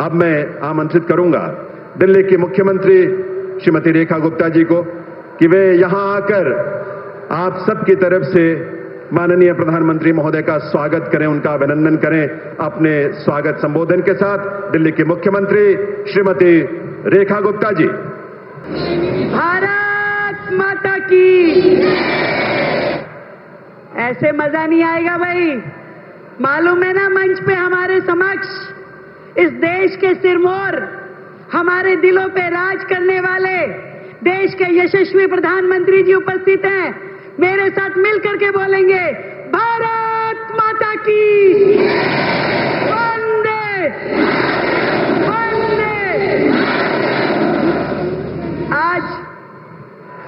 अब मैं आमंत्रित करूंगा दिल्ली की मुख्यमंत्री श्रीमती रेखा गुप्ता जी को कि वे यहां आकर आप सबकी तरफ से माननीय प्रधानमंत्री महोदय का स्वागत करें, उनका अभिनंदन करें अपने स्वागत संबोधन के साथ। दिल्ली की मुख्यमंत्री श्रीमती रेखा गुप्ता जी। भारत माता की। ऐसे मजा नहीं आएगा भाई, मालूम है ना, मंच पे हमारे समक्ष इस देश के सिरमौर, हमारे दिलों पे राज करने वाले देश के यशस्वी प्रधानमंत्री जी उपस्थित हैं। मेरे साथ मिलकर के बोलेंगे, भारत माता की। वंदे वंदे। आज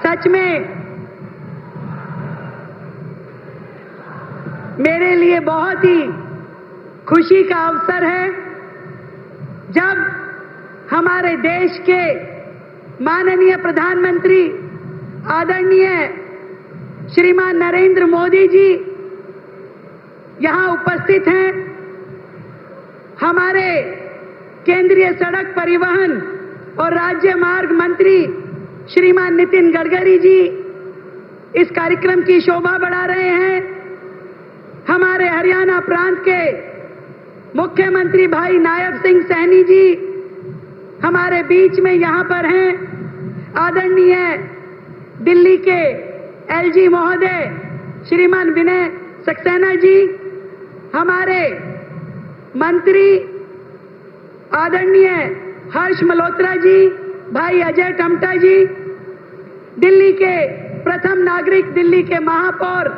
सच में मेरे लिए बहुत ही खुशी का अवसर है जब हमारे देश के माननीय प्रधानमंत्री आदरणीय श्रीमान नरेंद्र मोदी जी यहां उपस्थित हैं। हमारे केंद्रीय सड़क परिवहन और राज्य मार्ग मंत्री श्रीमान नितिन गडकरी जी इस कार्यक्रम की शोभा बढ़ा रहे हैं। हमारे हरियाणा प्रांत के मुख्यमंत्री भाई नायब सिंह सैनी जी हमारे बीच में यहां पर हैं। आदरणीय दिल्ली के एलजी महोदय श्रीमान विनय सक्सेना जी, हमारे मंत्री आदरणीय हर्ष मल्होत्रा जी, भाई अजय टमटा जी, दिल्ली के प्रथम नागरिक, दिल्ली के महापौर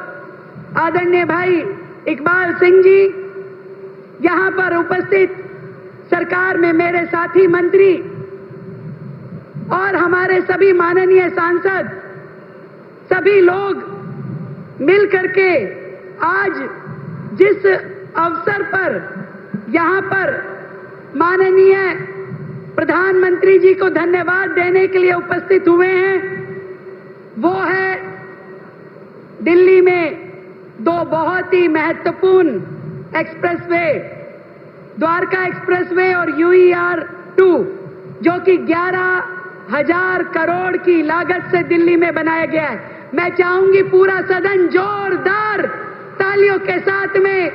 आदरणीय भाई इकबाल सिंह जी, यहां पर उपस्थित सरकार में मेरे साथी मंत्री और हमारे सभी माननीय सांसद, सभी लोग मिलकर के आज जिस अवसर पर यहां पर माननीय प्रधानमंत्री जी को धन्यवाद देने के लिए उपस्थित हुए हैं, वो है दिल्ली में दो बहुत ही महत्वपूर्ण एक्सप्रेसवे, द्वारका एक्सप्रेसवे और UER 2, जो कि 11,000 करोड़ की लागत से दिल्ली में बनाया गया है। मैं चाहूंगी पूरा सदन जोरदार तालियों के साथ में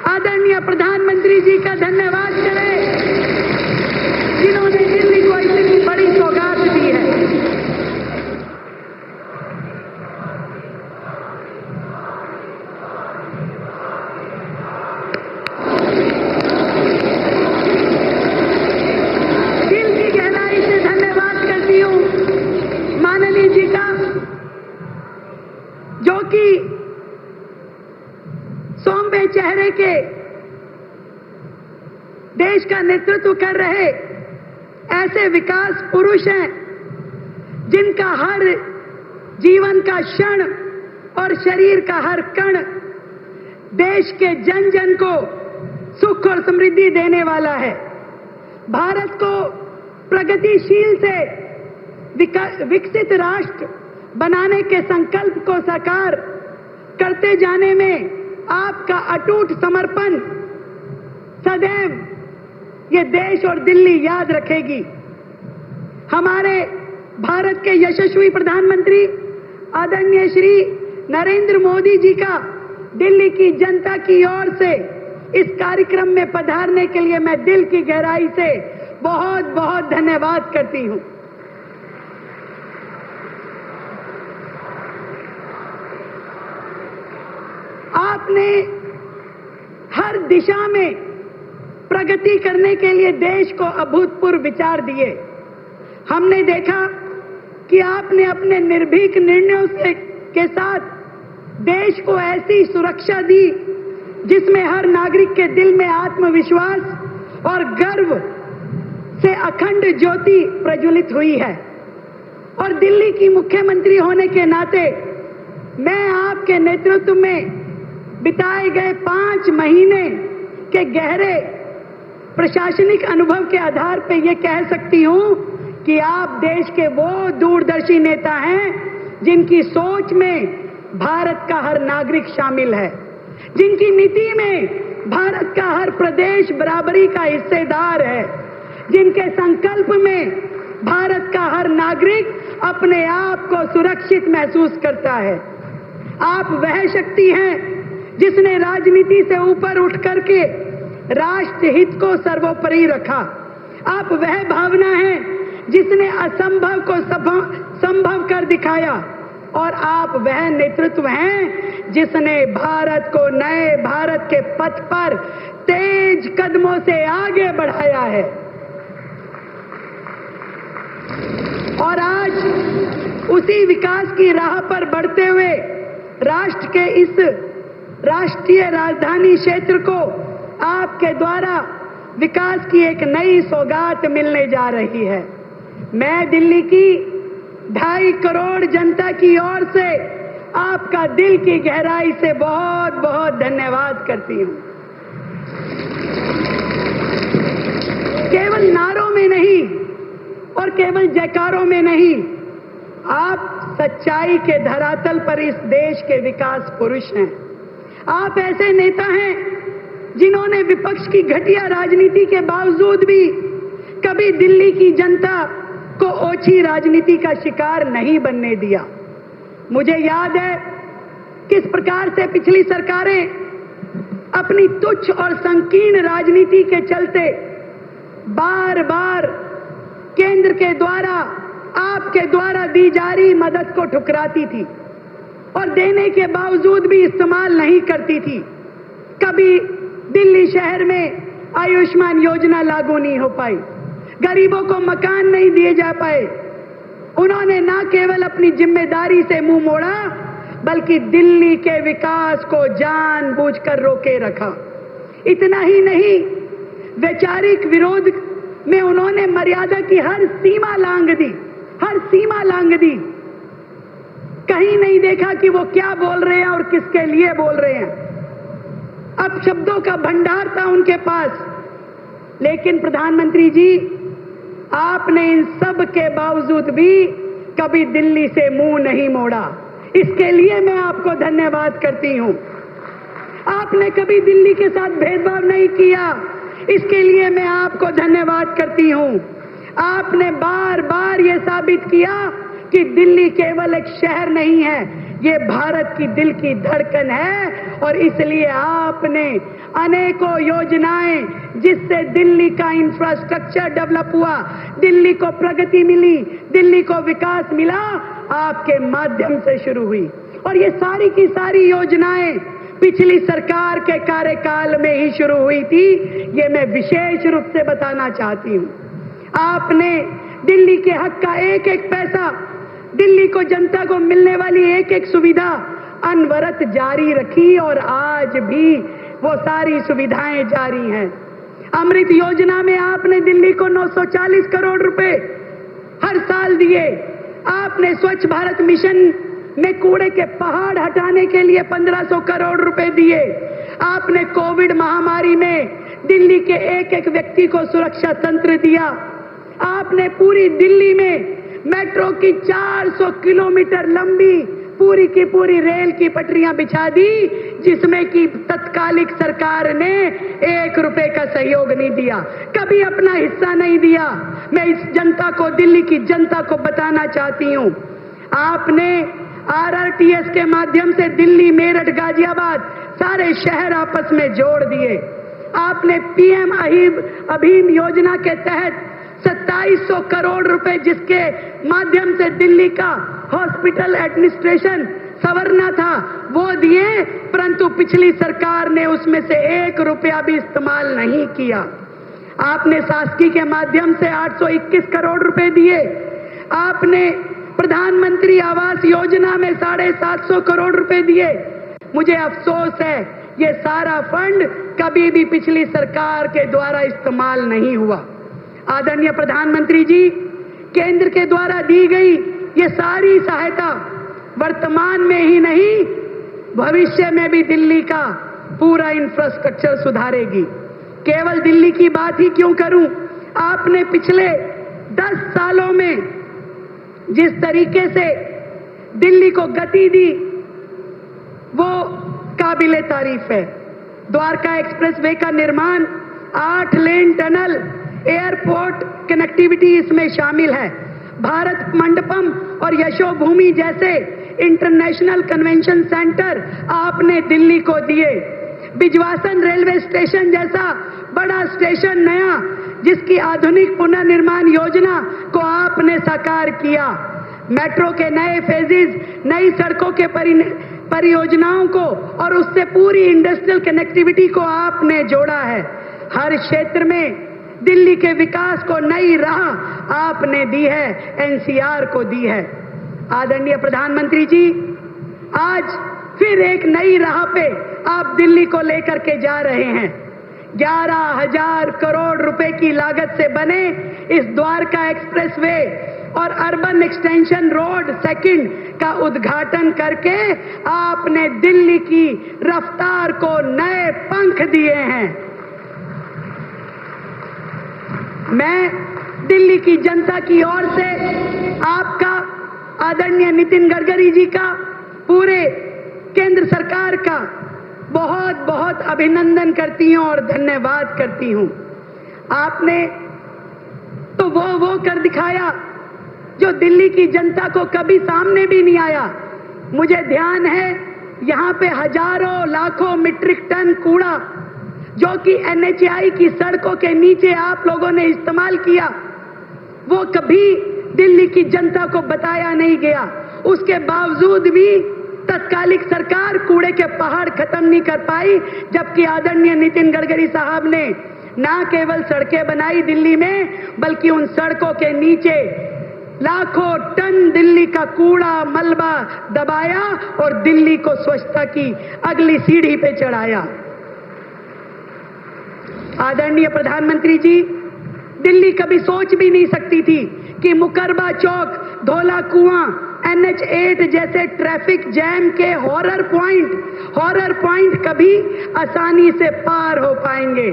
आदरणीय प्रधानमंत्री जी का धन्यवाद करें, जिन्होंने दिल्ली को इतनी बड़ी सौगात दी है। दिल की गहराई से धन्यवाद करती हूं माननीय जी का, जो कि सौम्य चेहरे के देश का नेतृत्व कर रहे ऐसे विकास पुरुष हैं, जिनका हर जीवन का क्षण और शरीर का हर कण देश के जन जन को सुख और समृद्धि देने वाला है। भारत को प्रगतिशील से विकसित राष्ट्र बनाने के संकल्प को साकार करते जाने में आपका अटूट समर्पण सदैव ये देश और दिल्ली याद रखेगी। हमारे भारत के यशस्वी प्रधानमंत्री आदरणीय श्री नरेंद्र मोदी जी का दिल्ली की जनता की ओर से इस कार्यक्रम में पधारने के लिए मैं दिल की गहराई से बहुत बहुत धन्यवाद करती हूं। आपने हर दिशा में प्रगति करने के लिए देश को अभूतपूर्व विचार दिए। हमने देखा कि आपने अपने निर्भीक निर्णयों के साथ देश को ऐसी सुरक्षा दी जिसमें हर नागरिक के दिल में आत्मविश्वास और गर्व से अखंड ज्योति प्रज्वलित हुई है। और दिल्ली की मुख्यमंत्री होने के नाते मैं आपके नेतृत्व में बिताए गए 5 महीने के गहरे प्रशासनिक अनुभव के आधार पर यह कह सकती हूं कि आप देश के वो दूरदर्शी नेता हैं जिनकी सोच में भारत का हर नागरिक शामिल है, जिनकी नीति में भारत का हर प्रदेश बराबरी का हिस्सेदार है, जिनके संकल्प में भारत का हर नागरिक अपने आप को सुरक्षित महसूस करता है। आप वह शक्ति हैं जिसने राजनीति से ऊपर उठ करके राष्ट्र हित को सर्वोपरि रखा। आप वह भावना है जिसने असंभव को संभव कर दिखाया, और आप वह नेतृत्व हैं जिसने भारत को नए भारत के पथ पर तेज कदमों से आगे बढ़ाया है। और आज उसी विकास की राह पर बढ़ते हुए राष्ट्र के इस राष्ट्रीय राजधानी क्षेत्र को आपके द्वारा विकास की एक नई सौगात मिलने जा रही है। मैं दिल्ली की 2.5 करोड़ जनता की ओर से आपका दिल की गहराई से बहुत बहुत धन्यवाद करती हूं। केवल नारों में नहीं और केवल जयकारों में नहीं, आप सच्चाई के धरातल पर इस देश के विकास पुरुष हैं। आप ऐसे नेता हैं जिन्होंने विपक्ष की घटिया राजनीति के बावजूद भी कभी दिल्ली की जनता को ओछी राजनीति का शिकार नहीं बनने दिया। मुझे याद है किस प्रकार से पिछली सरकारें अपनी तुच्छ और संकीर्ण राजनीति के चलते बार बार केंद्र के द्वारा, आपके द्वारा दी जा रही मदद को ठुकराती थी और देने के बावजूद भी इस्तेमाल नहीं करती थी। कभी दिल्ली शहर में आयुष्मान योजना लागू नहीं हो पाई, गरीबों को मकान नहीं दिए जा पाए। उन्होंने न केवल अपनी जिम्मेदारी से मुंह मोड़ा, बल्कि दिल्ली के विकास को जानबूझकर रोके रखा। इतना ही नहीं, वैचारिक विरोध में उन्होंने मर्यादा की हर सीमा लांघ दी, हर सीमा लांघ दी। कहीं नहीं देखा कि वो क्या बोल रहे हैं और किसके लिए बोल रहे हैं। अब शब्दों का भंडार था उनके पास, लेकिन प्रधानमंत्री जी, आपने इन सब के बावजूद भी कभी दिल्ली से मुंह नहीं मोड़ा। इसके लिए मैं आपको धन्यवाद करती हूं। आपने कभी दिल्ली के साथ भेदभाव नहीं किया, इसके लिए मैं आपको धन्यवाद करती हूं। आपने बार बार यह साबित किया कि दिल्ली केवल एक शहर नहीं है, ये भारत की दिल की धड़कन है। और इसलिए आपने अनेकों योजनाएं जिससे दिल्ली का इंफ्रास्ट्रक्चर डेवलप हुआ, दिल्ली को प्रगति मिली, दिल्ली को विकास मिला, आपके माध्यम से शुरू हुई। और ये सारी की सारी योजनाएं पिछली सरकार के कार्यकाल में ही शुरू हुई थी, ये मैं विशेष रूप से बताना चाहती हूं। आपने दिल्ली के हक का एक एक पैसा, दिल्ली को जनता को मिलने वाली एक एक सुविधा अनवरत जारी रखी और आज भी वो सारी सुविधाएं जारी हैं। अमृत योजना में आपने दिल्ली को 940 करोड़ रुपए हर साल दिए। आपने स्वच्छ भारत मिशन में कूड़े के पहाड़ हटाने के लिए 1500 करोड़ रुपए दिए। आपने कोविड महामारी में दिल्ली के एक एक व्यक्ति को सुरक्षा तंत्र दिया। आपने पूरी दिल्ली में मेट्रो की 400 किलोमीटर लंबी पूरी की पूरी रेल की पटरियां बिछा दी, जिसमें कि तत्कालिक सरकार ने 1 रुपए का सहयोग नहीं दिया, कभी अपना हिस्सा नहीं दिया। मैं इस जनता को, दिल्ली की जनता को बताना चाहती हूं, आपने RRTS के माध्यम से दिल्ली, मेरठ, गाजियाबाद सारे शहर आपस में जोड़ दिए। आपने PM अभीम योजना के तहत 2700 करोड़ रुपए, जिसके माध्यम से दिल्ली का हॉस्पिटल एडमिनिस्ट्रेशन संवरना था, वो दिए, परंतु पिछली सरकार ने उसमें से 1 रुपया भी इस्तेमाल नहीं किया। आपने शासकीय के माध्यम से 821 करोड़ रुपए दिए। आपने प्रधानमंत्री आवास योजना में 750 करोड़ रुपए दिए। मुझे अफसोस है, ये सारा फंड कभी भी पिछली सरकार के द्वारा इस्तेमाल नहीं हुआ। आदरणीय प्रधानमंत्री जी, केंद्र के द्वारा दी गई ये सारी सहायता वर्तमान में ही नहीं, भविष्य में भी दिल्ली का पूरा इंफ्रास्ट्रक्चर सुधारेगी। केवल दिल्ली की बात ही क्यों करूं, आपने पिछले 10 सालों में जिस तरीके से दिल्ली को गति दी, वो काबिले तारीफ है। द्वारका एक्सप्रेसवे का निर्माण, 8 लेन टनल, एयरपोर्ट कनेक्टिविटी इसमें शामिल है। भारत मंडपम और यशोभूमि जैसे इंटरनेशनल कन्वेंशन सेंटर आपने दिल्ली को दिए। बिजवासन रेलवे स्टेशन जैसा बड़ा स्टेशन नया, जिसकी आधुनिक पुनर्निर्माण योजना को आपने साकार किया। मेट्रो के नए फेजेस, नई सड़कों के परियोजनाओं को और उससे पूरी इंडस्ट्रियल कनेक्टिविटी को आपने जोड़ा है। हर क्षेत्र में दिल्ली के विकास को नई राह आपने दी है, एनसीआर को दी है। आदरणीय प्रधानमंत्री जी, आज फिर एक नई राह पे आप दिल्ली को लेकर के जा रहे हैं। 11,000 करोड़ रुपए की लागत से बने इस द्वारका एक्सप्रेसवे और अर्बन एक्सटेंशन रोड सेकंड का उद्घाटन करके आपने दिल्ली की रफ्तार को नए पंख दिए हैं। मैं दिल्ली की जनता की ओर से आपका, आदरणीय नितिन गडकरी जी का, पूरे केंद्र सरकार का बहुत बहुत अभिनंदन करती हूं और धन्यवाद करती हूं। आपने तो वो कर दिखाया जो दिल्ली की जनता को कभी सामने भी नहीं आया। मुझे ध्यान है, यहां पे हजारों लाखों मीट्रिक टन कूड़ा जो कि एनएचएआई की सड़कों के नीचे आप लोगों ने इस्तेमाल किया, वो कभी दिल्ली की जनता को बताया नहीं गया। उसके बावजूद भी तत्कालिक सरकार कूड़े के पहाड़ खत्म नहीं कर पाई, जबकि आदरणीय नितिन गडकरी साहब ने ना केवल सड़कें बनाई दिल्ली में, बल्कि उन सड़कों के नीचे लाखों टन दिल्ली का कूड़ा मलबा दबाया और दिल्ली को स्वच्छता की अगली सीढ़ी पे चढ़ाया। आदरणीय प्रधानमंत्री जी, दिल्ली कभी सोच भी नहीं सकती थी कि मुकरबा चौक, धौला कुआं, NH8 जैसे ट्रैफिक जैम के हॉरर पॉइंट कभी आसानी से पार हो पाएंगे।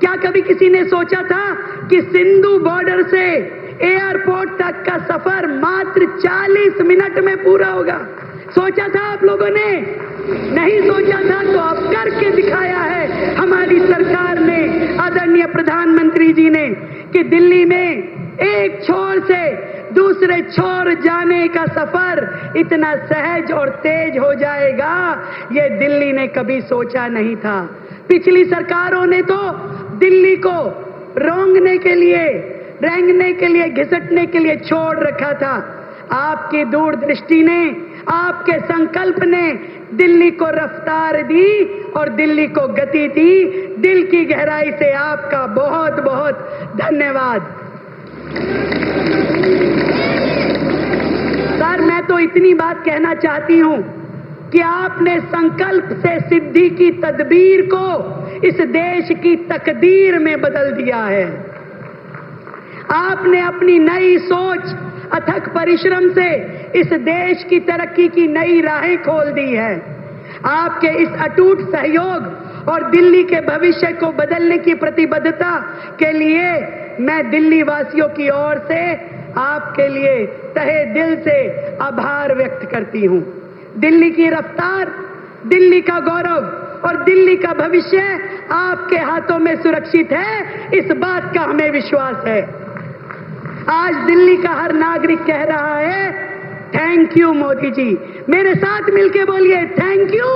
क्या कभी किसी ने सोचा था कि सिंधु बॉर्डर से एयरपोर्ट तक का सफर मात्र 40 मिनट में पूरा होगा? सोचा था आप लोगों ने? नहीं सोचा था, तो अब करके दिखाया है हमारी सरकार ने, आदरणीय प्रधानमंत्री जी ने, कि दिल्ली में एक छोर से दूसरे छोर जाने का सफर इतना सहज और तेज हो जाएगा, ये दिल्ली ने कभी सोचा नहीं था। पिछली सरकारों ने तो दिल्ली को रोंगने के लिए, रेंगने के लिए, घिसटने के लिए छोड़ रखा था। आपकी दूरदृष्टि ने, आपके संकल्प ने दिल्ली को रफ्तार दी और दिल्ली को गति दी। दिल की गहराई से आपका बहुत बहुत धन्यवाद। सर, मैं तो इतनी बात कहना चाहती हूं कि आपने संकल्प से सिद्धि की तदबीर को इस देश की तकदीर में बदल दिया है। आपने अपनी नई सोच, अथक परिश्रम से इस देश की तरक्की की नई राहें खोल दी है। आपके इस अटूट सहयोग और दिल्ली के भविष्य को बदलने की प्रतिबद्धता के लिए मैं दिल्ली वासियों की ओर से आपके लिए तहे दिल से आभार व्यक्त करती हूं। दिल्ली की रफ्तार, दिल्ली का गौरव और दिल्ली का भविष्य आपके हाथों में सुरक्षित है, इस बात का हमें विश्वास है। आज दिल्ली का हर नागरिक कह रहा है, थैंक यू मोदी जी। मेरे साथ मिलके बोलिए, थैंक यू